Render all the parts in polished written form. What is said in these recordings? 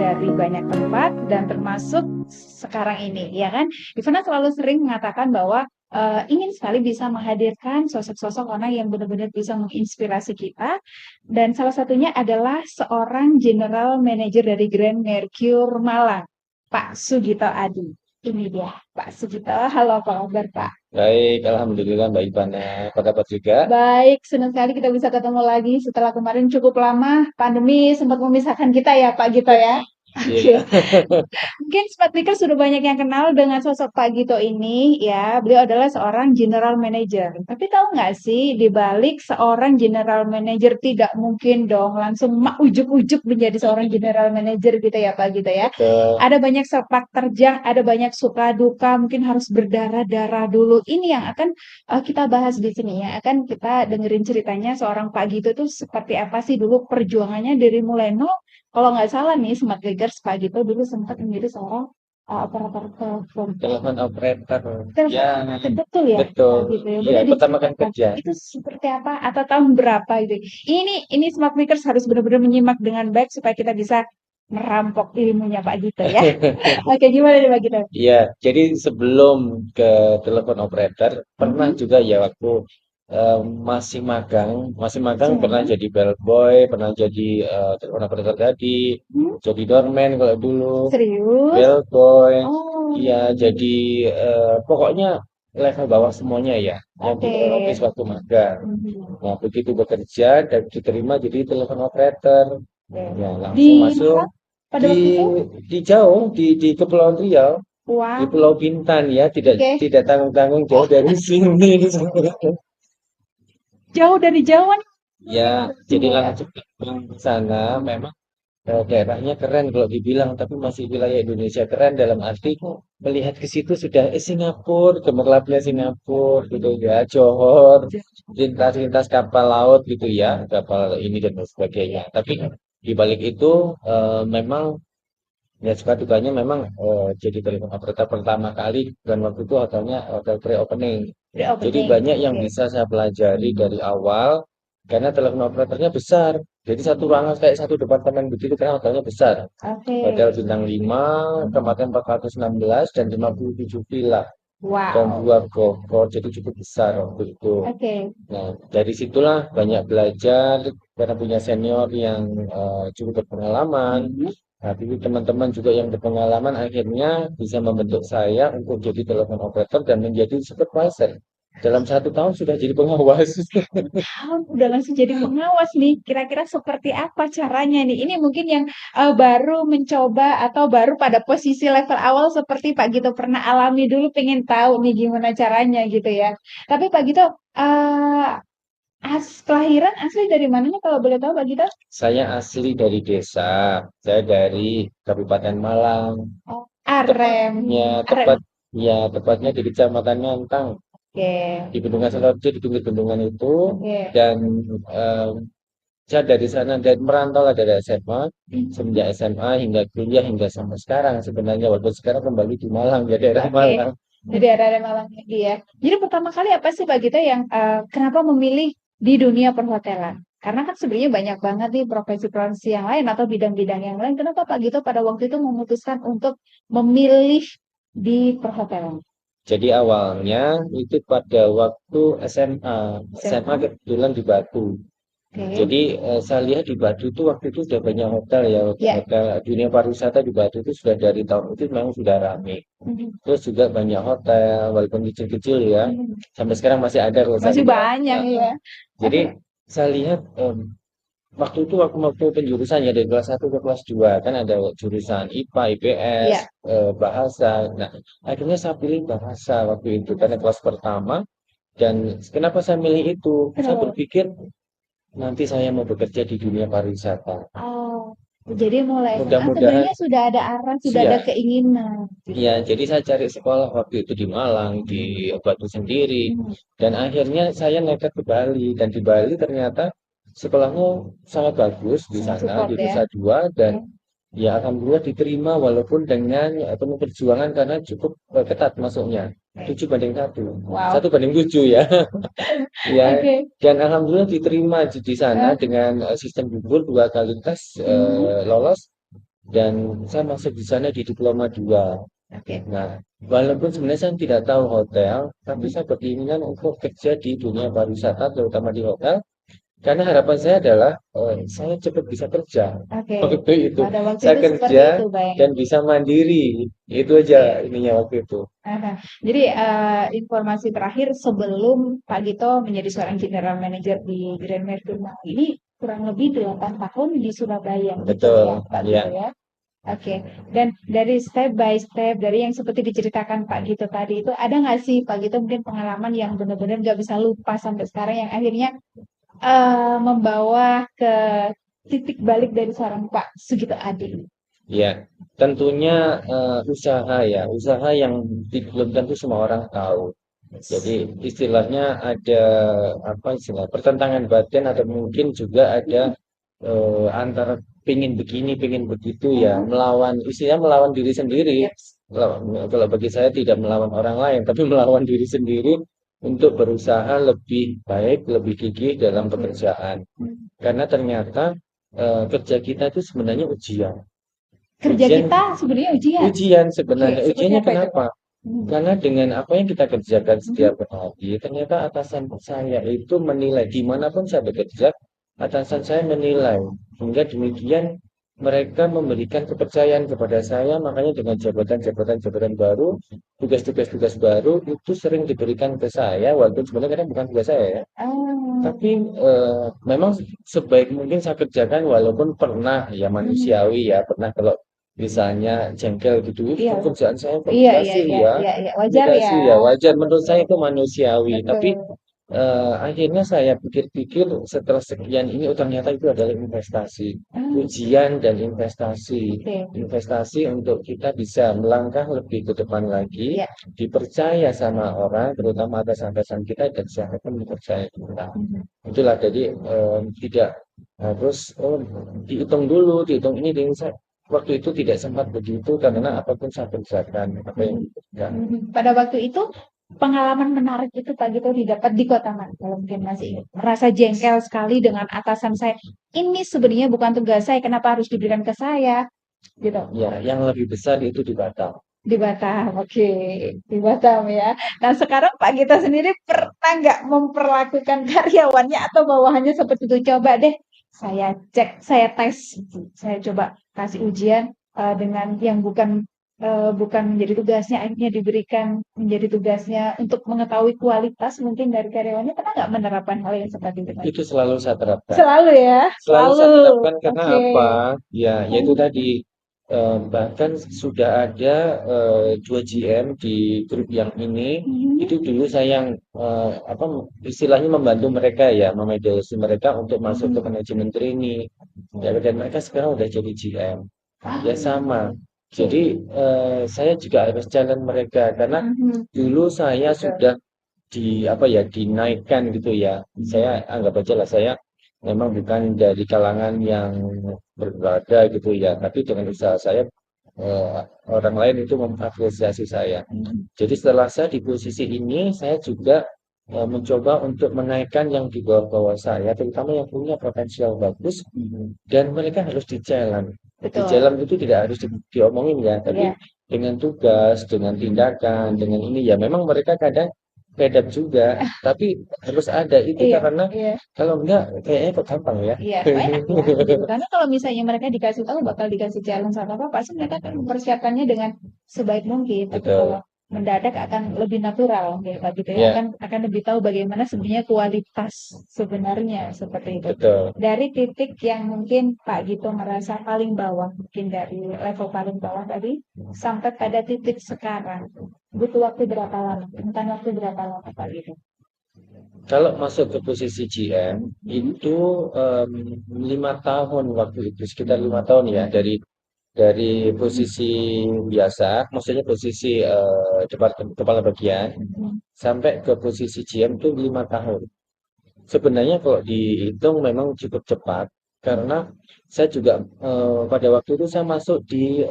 dari banyak tempat dan termasuk sekarang ini, ya kan? Ivana selalu sering mengatakan bahwa ingin sekali bisa menghadirkan sosok-sosok orang yang benar-benar bisa menginspirasi kita. Dan salah satunya adalah seorang General Manager dari Grand Mercure Malang, Pak Sugito Adi. Ini dia, Pak Sugito. Halo, apa kabar, Pak? Baik, alhamdulillah Mbak Ivana. Apa kabar juga? Baik, senang sekali kita bisa ketemu lagi setelah kemarin cukup lama pandemi sempat memisahkan kita ya, Pak Gito ya. Oke. Iya. Mungkin Smart Speaker sudah banyak yang kenal dengan sosok Pak Gito ini, ya. Beliau adalah seorang general manager. Tapi tahu nggak sih, di balik seorang general manager tidak mungkin dong langsung mak ujuk-ujuk menjadi seorang general manager gitu ya, Pak Gito ya. Betul. Ada banyak sepak terjang, ada banyak suka duka, mungkin harus berdarah-darah dulu. Ini yang akan kita bahas di sini ya. Akan kita dengerin ceritanya seorang Pak Gito itu seperti apa sih dulu perjuangannya dari mulai nol. Kalau nggak salah nih, Smart Triggers Pak Gito dulu sempat menjadi seorang operator telepon. Telepon operator. Telepon Ya, operator, betul ya, betul. Pak Gito ya. Iya, Boleh pertama kan diceritakan kerja. itu seperti apa atau tahun berapa gitu. Ini Smart Triggers harus benar-benar menyimak dengan baik supaya kita bisa merampok ilmunya Pak Gito ya. Oke, gimana nih Pak Gito? Iya, jadi sebelum ke telepon operator, pernah Mhm. juga ya waktu eh, masih magang pernah Silakan. jadi bellboy, pernah jadi telepon operator tadi, Hmm? jadi doorman kalau dulu, Serius? bellboy, iya Oh, jadi pokoknya level bawah semuanya ya, yang di oke. front office waktu magang. Mhm. Nah, begitu bekerja dan diterima jadi telepon operator, Oke. ya Di langsung masuk mana pada di waktu itu? di jauh di Kepulauan Riau, di Wah, Pulau Bintan ya, tidak oke. tidak tanggung-tanggung jauh dari sini. Jauh dari Jawa nih. Ya, jadi Iya. langsung terbang ke sana. Memang daerahnya keren kalau dibilang, tapi masih wilayah Indonesia keren dalam arti melihat ke situ sudah Singapura, gemerlapnya Singapura gitu ya, Johor, lintas-lintas kapal laut gitu ya, kapal ini dan lain sebagainya. Tapi di balik itu memang ya suka dukanya memang jadi telepon operator pertama kali dan waktu itu hotelnya hotel pre-opening. Jadi Reopening. banyak yang Oke. bisa saya pelajari dari awal karena telepon operatornya besar. Jadi satu ruangan kayak satu departemen begitu karena hotelnya besar. Oke. Hotel bintang 5, tempatnya 416 dan 57 villa dan Wow. dua golf, jadi cukup besar waktu itu. Oke. Nah, dari situlah banyak belajar karena punya senior yang cukup berpengalaman. Mhm. Tapi teman-teman juga yang berpengalaman akhirnya bisa membentuk saya untuk jadi telepon operator dan menjadi supervisor. Dalam 1 tahun sudah jadi pengawas. Udah langsung jadi pengawas nih. Kira-kira seperti apa caranya nih? Ini mungkin yang baru mencoba atau baru pada posisi level awal seperti Pak Gito pernah alami dulu, pengen tahu nih gimana caranya gitu ya. Tapi Pak Gito, eh kelahiran asli dari mananya kalau boleh tahu Pak Gito? Saya asli dari desa, saya dari Kabupaten Malang. Oh, Tepatnya, Arem. Arem. tepatnya di Kecamatan Ngantang, Oke. di Bendungan Selojo, di pinggir bendungan itu. Oke. Dan em, saya dari sana dan merantau lah dari SMA, semenjak Mhm. SMA hingga kuliah hingga sampai sekarang sebenarnya walaupun sekarang kembali di Malang ya daerah Oke, Malang. jadi ada Malang lagi ya. Jadi pertama kali apa sih Pak Gita yang kenapa memilih di dunia perhotelan? Karena kan sebenarnya banyak banget nih profesi-profesi yang lain atau bidang-bidang yang lain. Kenapa Pak Gito pada waktu itu memutuskan untuk memilih di perhotelan? Jadi awalnya itu pada waktu SMA, SMA SMA? kebetulan di Batu. Oke. Jadi saya lihat di Batu itu waktu itu sudah banyak hotel ya, Ya. hotel dunia pariwisata di Batu itu sudah dari tahun itu memang sudah ramai. Mhm. Terus juga banyak hotel, walaupun kecil-kecil ya, Mhm. sampai sekarang masih ada kalau saya Masih lihat. banyak Nah, ya. jadi Oke. saya lihat waktu itu waktu penjurusan ya dari kelas 1 ke kelas 2 kan ada jurusan IPA, IPS, Ya. bahasa. Nah, akhirnya saya pilih bahasa waktu itu karena kelas pertama dan kenapa saya milih itu? Saya Kenapa? berpikir nanti saya mau bekerja di dunia pariwisata. Oh, jadi mulai SMA Mudah-mudahan sebenarnya sudah ada arah, sudah ada ya, keinginan ya, gitu. jadi saya cari sekolah waktu itu di Malang, di Batu sendiri, Mhm. dan akhirnya saya nekat ke Bali, dan di Bali ternyata sekolahnya sangat bagus di Sangat sana, support di ya. Nusa Dua, dan Oke. ya alhamdulillah diterima walaupun dengan penuh perjuangan karena cukup ketat masuknya, Oke. 7 banding 1, Wow. 1 banding 7 ya, ya, Oke. dan alhamdulillah diterima di sana Eh, dengan sistem gugur 2 kali tes mhm. lolos. dan saya masuk di sana di diploma 2. Oke. Nah, walaupun sebenarnya saya tidak tahu hotel, tapi Mhm. saya berkeinginan untuk kerja di dunia pariwisata, terutama di hotel, karena harapan saya adalah saya cepat bisa kerja. Oke. Waktu itu Pada waktu saya itu seperti kerja itu dan bayangan. bisa mandiri. Itu aja Oke. ininya waktu itu. Aha. Jadi informasi terakhir sebelum Pak Gito menjadi seorang general manager di Grand Mercure Mall ini kurang lebih 8 tahun di Surabaya gitu ya Betul, Pak Gito ya. ya. Oke, dan dari step by step, dari yang seperti diceritakan Pak Gito tadi itu, ada nggak sih Pak Gito mungkin pengalaman yang benar-benar nggak bisa lupa sampai sekarang yang akhirnya membawa ke titik balik dari seorang Pak Sugito Adi? Ya, tentunya usaha ya, usaha yang belum tentu semua orang tahu. Jadi istilahnya ada apa istilah pertentangan batin atau mungkin juga ada antara pingin begini, pingin begitu ya, Mhm. melawan istilahnya melawan diri sendiri. Yes. Kalau bagi saya tidak melawan orang lain, tapi melawan diri sendiri untuk berusaha lebih baik, lebih gigih dalam Oke. pekerjaan. Hmm. Karena ternyata kerja kita itu sebenarnya ujian. Kerja Ujian kita sebenarnya ujian. Ujian Oke, sebenarnya. seperti Ujiannya apa itu kenapa? Pak? Mhm. Karena dengan apa yang kita kerjakan Mhm. setiap hari, ternyata atasan saya itu menilai, dimanapun saya bekerja, atasan saya menilai. Hingga demikian mereka memberikan kepercayaan kepada saya, makanya dengan jabatan-jabatan baru, tugas-tugas baru, itu sering diberikan ke saya, walaupun sebenarnya kadang bukan tugas saya ya. Ah, Tapi memang sebaik mungkin saya kerjakan walaupun pernah ya mhm. manusiawi ya pernah kalau misalnya jengkel gitu, "Ih, Iya, pekerjaan saya kok iya, iya, dikasih iya, ya, iya, iya. ini Wajar ya. kasih ya wajar menurut saya Betul, itu manusiawi. Tapi betul. akhirnya saya pikir-pikir setelah sekian ini oh ternyata itu adalah investasi, Ah, ujian dan investasi. oke. Investasi untuk kita bisa melangkah lebih ke depan lagi, Ya. dipercaya sama orang, terutama atasan-atasan kita dan siapa pun dipercaya kita. Mhm. Itulah jadi tidak harus dihitung dulu, dihitung ini, dihitung saya. Waktu itu tidak sempat begitu karena apapun saya kerjakan, apa yang Mhm. dikerjakan. Mhm. Pada waktu itu pengalaman menarik itu Pak Gito didapat di kota mana? Kalau mungkin masih ingat. Merasa jengkel sekali dengan atasan saya. Ini sebenarnya bukan tugas saya, kenapa harus diberikan ke saya? Gitu. Ya, yang lebih besar itu di Batam. Di Batam, oke. Di Batam ya. Nah sekarang Pak Gito sendiri pernah nggak memperlakukan karyawannya atau bawahannya seperti itu? Coba deh, saya cek, saya tes, saya coba kasih ujian dengan yang bukan menjadi tugasnya, akhirnya diberikan menjadi tugasnya untuk mengetahui kualitas mungkin dari karyawannya. Pernah nggak menerapkan hal yang seperti itu? Pak? Itu selalu saya terapkan. Selalu ya, Selalu selalu. saya terapkan karena Oke. apa? Ya, yaitu tadi bahkan sudah ada 2 GM di grup yang ini. Mhm. Itu dulu saya yang apa istilahnya membantu mereka ya, memediasi mereka untuk masuk ke Mhm. manajemen trainee. Ya, dan mereka sekarang udah jadi GM. Ah, Ya sama. Jadi oke. saya juga harus challenge mereka karena Mhm. dulu saya Betul. sudah apa ya dinaikkan gitu ya. Saya Mhm. anggap aja lah saya memang bukan dari kalangan yang berada gitu ya, tapi dengan usaha saya eh, orang lain itu mengapresiasi saya. Mhm. Jadi setelah saya di posisi ini, saya juga mencoba untuk menaikkan yang di bawah-bawah saya, terutama yang punya potensial bagus, dan mereka harus di-challenge. Betul. Di-challenge itu tidak harus diomongin ya, tapi Iya. dengan tugas, dengan tindakan, dengan ini ya, memang mereka kadang pedap juga, tapi harus ada itu Iya, karena iya, kalau enggak kayaknya kok gampang ya. iya, enak ya gitu. Karena kalau misalnya mereka dikasih tahu bakal dikasih challenge apa apa, pasti mereka akan mempersiapkannya dengan sebaik mungkin. Tapi kalau Betul. mendadak akan lebih natural, kayak Pak gitu ya. Ya, Akan lebih tahu bagaimana sebenarnya kualitas sebenarnya seperti itu. betul. Dari titik yang mungkin Pak Gito merasa paling bawah, mungkin dari level paling bawah tadi, sampai pada titik sekarang, butuh waktu berapa lama? Tentang waktu berapa lama Pak Gito? Kalau masuk ke posisi GM Mhm. itu 5 tahun waktu itu sekitar 5 tahun ya dari posisi biasa, maksudnya posisi departemen kepala bagian Mhm. sampai ke posisi GM itu 5 tahun. Sebenarnya kalau dihitung memang cukup cepat karena saya juga pada waktu itu saya masuk di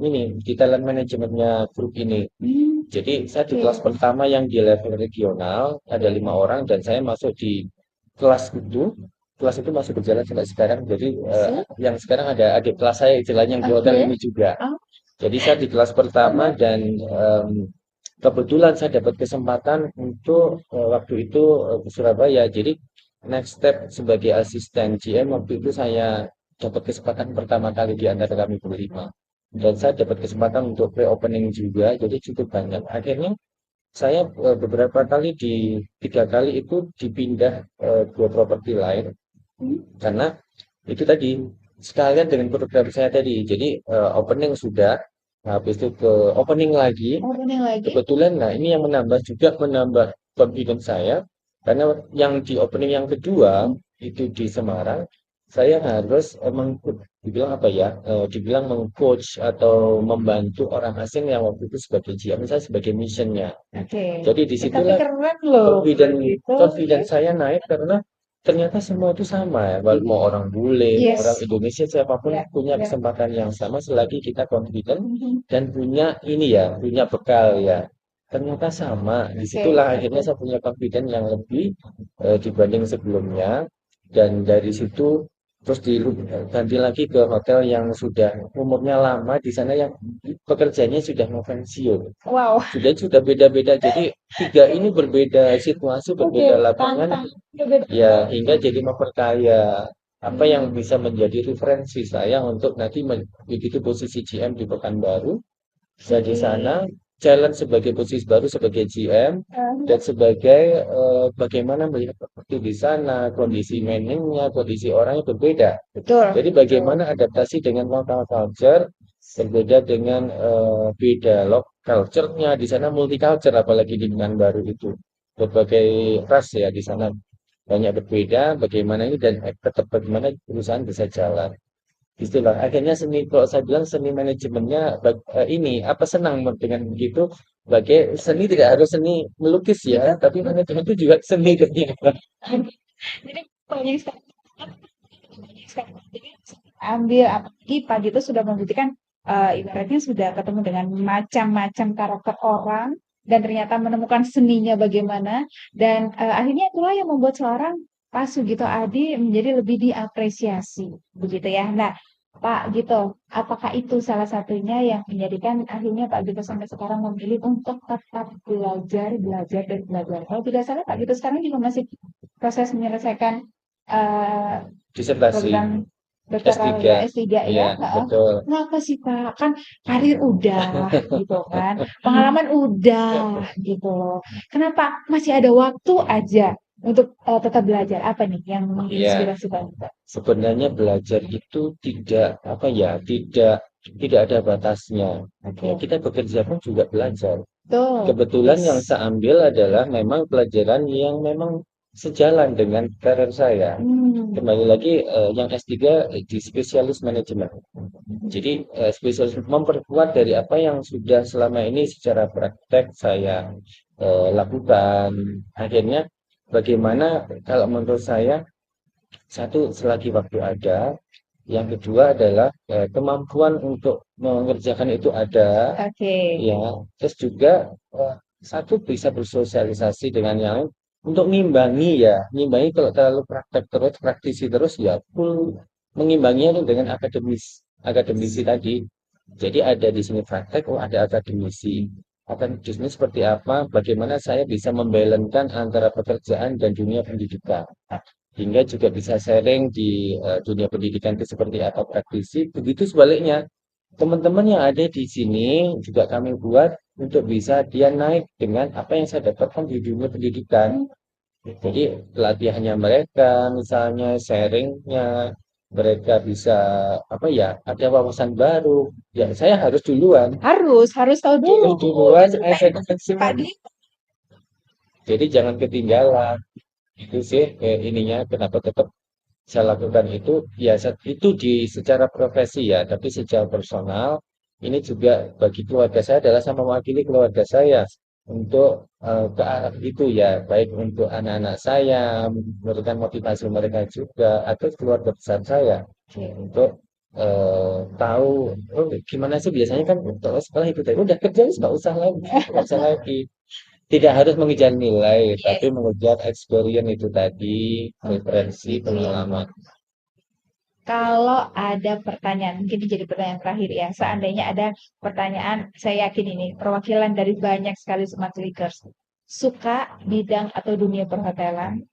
ini di talent manajemennya grup ini. Hmm, Jadi saya di oke, kelas pertama yang di level regional ada oke. 5 orang dan saya masuk di kelas itu kelas itu masih berjalan sampai sekarang. Jadi Masih? yang sekarang ada adik kelas saya istilahnya yang di hotel Oke. ini juga. Oh, Jadi saya di kelas pertama dan kebetulan saya dapat kesempatan untuk waktu itu ke Surabaya. Jadi next step sebagai asisten GM waktu itu saya dapat kesempatan pertama kali di antara kami berlima. Dan saya dapat kesempatan untuk pre-opening juga, jadi cukup banyak. Akhirnya saya beberapa kali di 3 kali itu dipindah ke properti lain hmm, karena itu tadi sekalian dengan program saya tadi. Jadi opening sudah, nah, habis itu ke opening lagi. opening lagi. Kebetulan, nah ini yang menambah confidence saya karena yang di opening yang kedua Hmm, itu di Semarang, saya harus dibilang apa ya, dibilang mengcoach atau membantu orang asing yang waktu itu sebagai GM, saya sebagai missionnya. oke. Jadi Tapi disitulah keren loh kalau confidence gitu. confidence saya naik karena ternyata semua itu sama ya. Mau orang bule, mau orang Yes. Indonesia, siapapun Ya, punya ya. kesempatan yang sama selagi kita confident Mhm. dan punya ini ya, punya bekal ya. Ternyata sama. Oke, Disitulah oke. akhirnya saya punya confidence yang lebih dibanding sebelumnya. Dan dari situ terus ganti lagi ke hotel yang sudah umurnya lama di sana yang pekerjaannya sudah mau pensiun. Wow. Sudah beda-beda. Jadi tiga ini berbeda situasi, Oke, berbeda lapangan, tantang. Beda ya banget. hingga jadi memperkaya apa yang Hmm, bisa menjadi referensi saya untuk nanti begitu posisi GM di Pekanbaru. Saya di sana oke. challenge sebagai posisi baru sebagai GM dan sebagai bagaimana melihat properti di sana, kondisi managingnya, kondisi orangnya berbeda. Betul, Jadi betul. bagaimana adaptasi dengan local culture berbeda dengan beda culture-nya di sana multicultural apalagi di Pekanbaru itu berbagai ras ya di sana banyak berbeda bagaimana ini dan tetap bagaimana perusahaan bisa jalan. Istilah akhirnya seni kalau saya bilang seni manajemennya ini apa senang dengan begitu sebagai seni tidak harus seni melukis ya tapi manajemen itu juga seni ternyata. Jadi banyak sekali, banyak sekali. Jadi ambil apalagi pagi itu sudah membuktikan ibaratnya sudah ketemu dengan macam-macam karakter orang dan ternyata menemukan seninya bagaimana dan akhirnya itulah yang membuat seorang Pak Sugito Adi menjadi lebih diapresiasi begitu ya. Nah, Pak Gito, apakah itu salah satunya yang menjadikan akhirnya Pak Gito sampai sekarang memilih untuk tetap belajar, belajar, dan belajar? Kalau tidak salah, Pak Gito sekarang juga masih proses menyelesaikan eh, Disertasi program doktoral S3 ya, S3 ya ya, heeh. betul. Kenapa sih Pak? Kan karir udah gitu kan, pengalaman udah gitu loh. Kenapa masih ada waktu aja untuk tetap belajar? Apa nih yang Ya, menginspirasi Pak? sebenarnya belajar itu tidak apa ya, tidak ada batasnya. Ya, Oke, kita bekerja pun juga belajar. betul. Kebetulan yang Yes. saya ambil adalah memang pelajaran yang memang sejalan dengan karir saya. Hmm. Kembali lagi yang S3 di spesialis manajemen. Jadi spesialis memperkuat dari apa yang sudah selama ini secara praktek saya lakukan. Akhirnya bagaimana kalau menurut saya satu selagi waktu ada, yang kedua adalah kemampuan untuk mengerjakan itu ada, Oke. ya. Terus juga satu bisa bersosialisasi dengan yang lain untuk ngimbangi ya, ngimbangi kalau terlalu praktek terus, praktisi terus ya full mengimbanginya itu dengan akademisi tadi. Jadi ada di sini praktek, oh ada akademisi. Akademisi seperti apa? Bagaimana saya bisa membalancekan antara pekerjaan dan dunia pendidikan hingga juga bisa sharing di dunia pendidikan itu seperti apa praktisi. Begitu sebaliknya, teman-teman yang ada di sini juga kami buat untuk bisa dia naik dengan apa yang saya dapatkan di dunia pendidikan. Jadi pelatihannya mereka, misalnya sharingnya, mereka bisa apa ya, ada wawasan baru. Ya saya harus duluan, Harus tahu dulu. harus duluan, Sampai Pak maksimum. Di, Jadi jangan ketinggalan. Itu sih ininya kenapa tetap saya lakukan itu ya itu di secara profesi ya tapi secara personal ini juga bagi keluarga saya adalah sama mewakili keluarga saya untuk ke arah itu ya baik untuk anak-anak saya memberikan motivasi mereka juga atau keluarga besar saya untuk tahu oh, gimana sih biasanya kan kalau setelah itu tadi udah kerja nggak usah lagi Tidak harus mengejar nilai, Yes. tapi mengejar experience itu tadi, referensi, Gitu ya. pengalaman. Kalau ada pertanyaan, mungkin ini jadi pertanyaan terakhir ya. Seandainya ada pertanyaan, saya yakin ini perwakilan dari banyak sekali smart leakers suka bidang atau dunia perhotelan,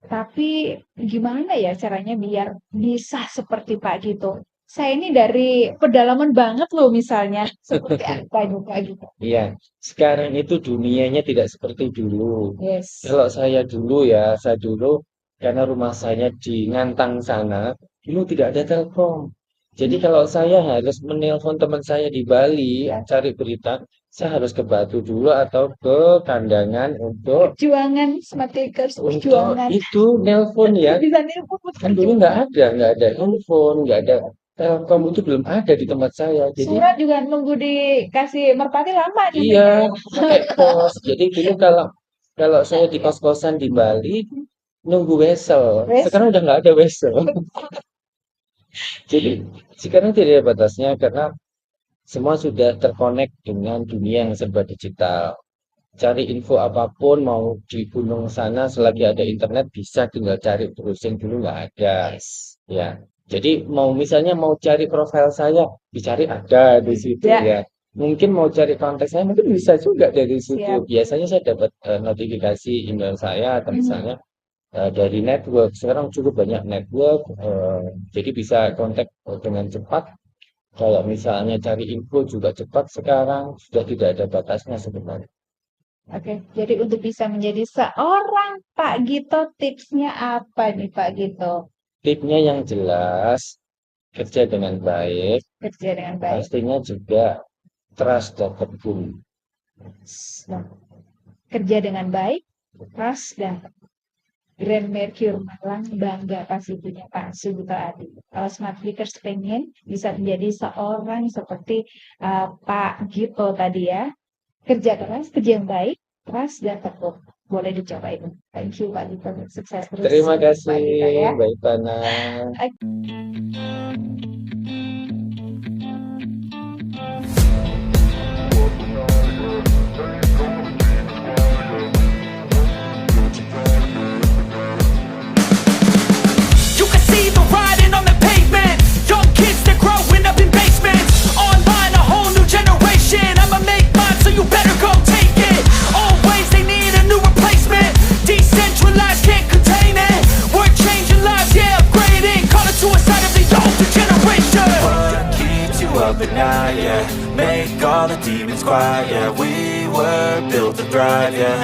tapi gimana ya caranya biar bisa seperti Pak Gito? Saya ini dari pedalaman banget loh misalnya, seperti apa itu Pak Gito? Iya, sekarang itu dunianya tidak seperti dulu. Yes. Kalau saya dulu karena rumah saya di Ngantang sana, dulu tidak ada Telkom. Jadi kalau saya harus menelpon teman saya di Bali cari berita, saya harus ke Batu dulu atau ke Kandangan untuk Perjuangan smart leakers, perjuangan. itu nelpon ya. Bisa nelpon Kan dulu nggak ada handphone, nggak ada Telkom itu belum ada di tempat saya. Jadi Surat juga nunggu dikasih merpati lama iya, pakai pos. Jadi dulu kalau kalau saya di kos-kosan di Bali nunggu wesel. Sekarang udah nggak ada wesel. Jadi sekarang tidak ada batasnya karena semua sudah terkonek dengan dunia yang serba digital. Cari info apapun mau di gunung sana selagi ada internet bisa tinggal cari terusin dulu nggak ada. Ya. Jadi misalnya mau cari profil saya dicari ada di situ ya. Mungkin mau cari kontak saya mungkin bisa juga dari situ. Biasanya saya dapat notifikasi email saya atau misalnya dari network. Sekarang cukup banyak network, jadi bisa kontak dengan cepat. Kalau misalnya cari info juga cepat sekarang sudah tidak ada batasnya sebenarnya. Oke, jadi untuk bisa menjadi seorang Pak Gito, tipsnya apa nih Pak Gito? Tipsnya yang jelas, kerja dengan baik, Kerja dengan baik. pastinya juga trust dan tekun. Kerja dengan baik, trust dan Grand Mercure Malang bangga pasti punya Pak Sugito Adi. Kalau Smart Leakers pengen bisa menjadi seorang seperti Pak Gito tadi ya, kerja keras, kerja yang baik, trust dan tekun. Boleh dicobain. Thank you Pak Gito, sukses terus. Terima kasih, Pak Gito, ya. Mbak Ivana. You can see the writing on the pavement. Young kids, they're growing up in basements. Online, a whole new generation. I'ma make mine, so you better go take it. Always, they need a new replacement. Decentralized, can't contain it. We're changing lives, yeah, upgrading. Call it suicide of the older generation. What keeps you up at night, yeah? Make all the demons quiet, yeah. We were built to thrive, yeah.